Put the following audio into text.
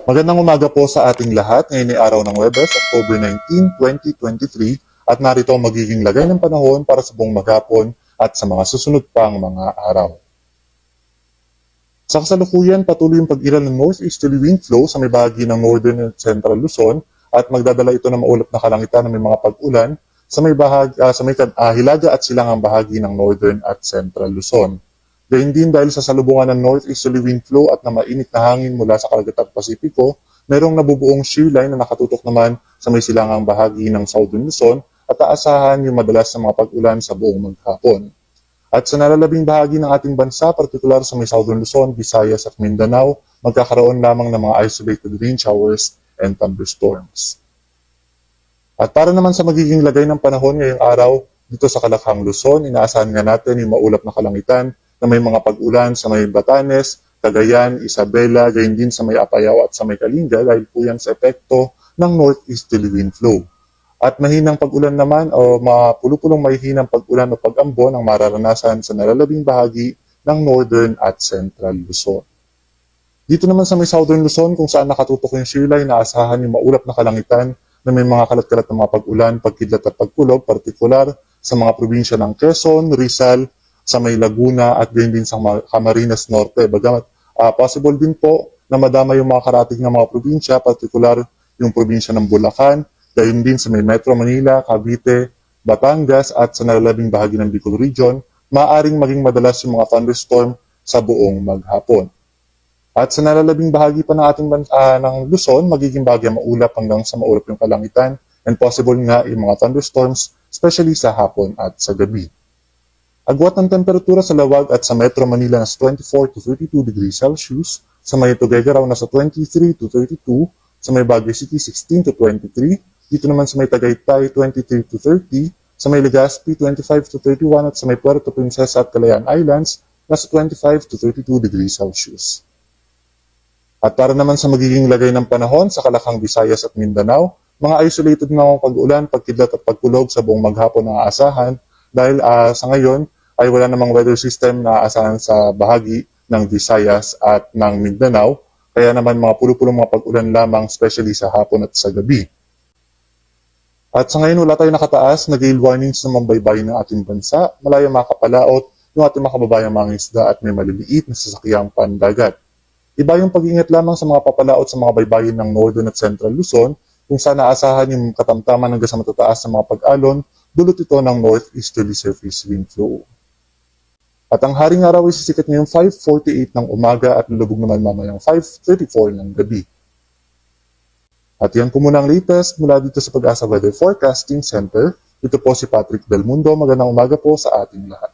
Magandang umaga po sa ating lahat. Ngayon ay araw ng Webes, October 19, 2023 at narito ang magiging lagay ng panahon para sa buong maghapon at sa mga susunod pang mga araw. Sa kasalukuyan, patuloy yung pag-iral ng northeasterly wind flow sa may bahagi ng northern and central Luzon at magdadala ito ng maulap na kalangitan na may mga pag-ulan sa may hilaga at silangang bahagi ng northern at central Luzon. Gayun din dahil sa salubungan ng northeasterly wind flow at na mainit na hangin mula sa karagatang Pasipiko, merong nabubuong shear line na nakatutok naman sa may silangang bahagi ng southern Luzon at aasahan yung madalas na mga pag-ulan sa buong maghapon. At sa nalalabing bahagi ng ating bansa, partikular sa may southern Luzon, Visayas at Mindanao, magkakaroon lamang ng mga isolated rain showers and thunderstorms. At para naman sa magiging lagay ng panahon ngayong araw, dito sa Kalakhang Luzon, inaasahan nga natin yung maulap na kalangitan na may mga pag-ulan sa may Batanes, Cagayan, Isabela, gayon din sa may Apayao at sa may Kalinga dahil po yan sa epekto ng northeasterly wind flow. At mahinang pag-ulan naman o mapulupulong mahihinang pag-ulan o pag-ambon ang mararanasan sa nalalabing bahagi ng northern at central Luzon. Dito naman sa may southern Luzon kung saan nakatutok yung shear line, naasahan yung maulap na kalangitan na may mga kalat-kalat na mga pag-ulan, pagkidlat at pagkulog, partikular sa mga probinsya ng Quezon, Rizal, sa may Laguna at gayon din sa Camarines Norte. Bagamat possible din po na madama yung mga karating ng mga probinsya, partikular yung probinsya ng Bulacan, gayon din sa may Metro Manila, Cavite, Batangas at sa nalalabing bahagi ng Bicol Region, maaaring maging madalas yung mga thunderstorm sa buong maghapon. At sa nalalabing bahagi pa ng ating ng Luzon, magiging bahagi maulap hanggang sa maulap yung kalangitan and possible nga yung mga thunderstorms, especially sa hapon at sa gabi. Agwat ng temperatura sa Lawag at sa Metro Manila nasa 24 to 32 degrees Celsius, sa may Tuguegarao nasa 23 to 32, sa may Baguio City 16 to 23, dito naman sa may Tagaytay 23 to 30, sa may Legazpi 25 to 31 at sa may Puerto Princesa at Calayan Islands nasa 25 to 32 degrees Celsius. At para naman sa magiging lagay ng panahon sa Kalakhang, Visayas at Mindanao, mga isolated na pag-ulan, pagkidlat at pagkulog sa buong maghapon ang aasahan dahil sa ngayon ay wala namang weather system na aasahan sa bahagi ng Visayas at ng Mindanao, kaya naman mga pulo-pulong mga pag-ulan lamang, especially sa hapon at sa gabi. At sa ngayon wala tayong nakataas na gale warnings sa mga baybayin ng ating bansa, malaya makapalaot yung ating mga kababayang mga isda at may maliliit na sasakyang pandagat. Iba yung pag-iingat lamang sa mga papalaot sa mga baybayin ng Northern at Central Luzon, kung saan naasahan yung katamtaman hanggang sa matataas na mga pag-alon, dulot ito ng northeasterly surface wind flow. At ang haring araw ay sisikat ngayong 5:48 ng umaga at lulubog naman mamayang 5:34 ng gabi. At yan po muna ang latest mula dito sa Pag-asa Weather Forecasting Center. Ito po si Patrick Del Mundo. Magandang umaga po sa ating lahat.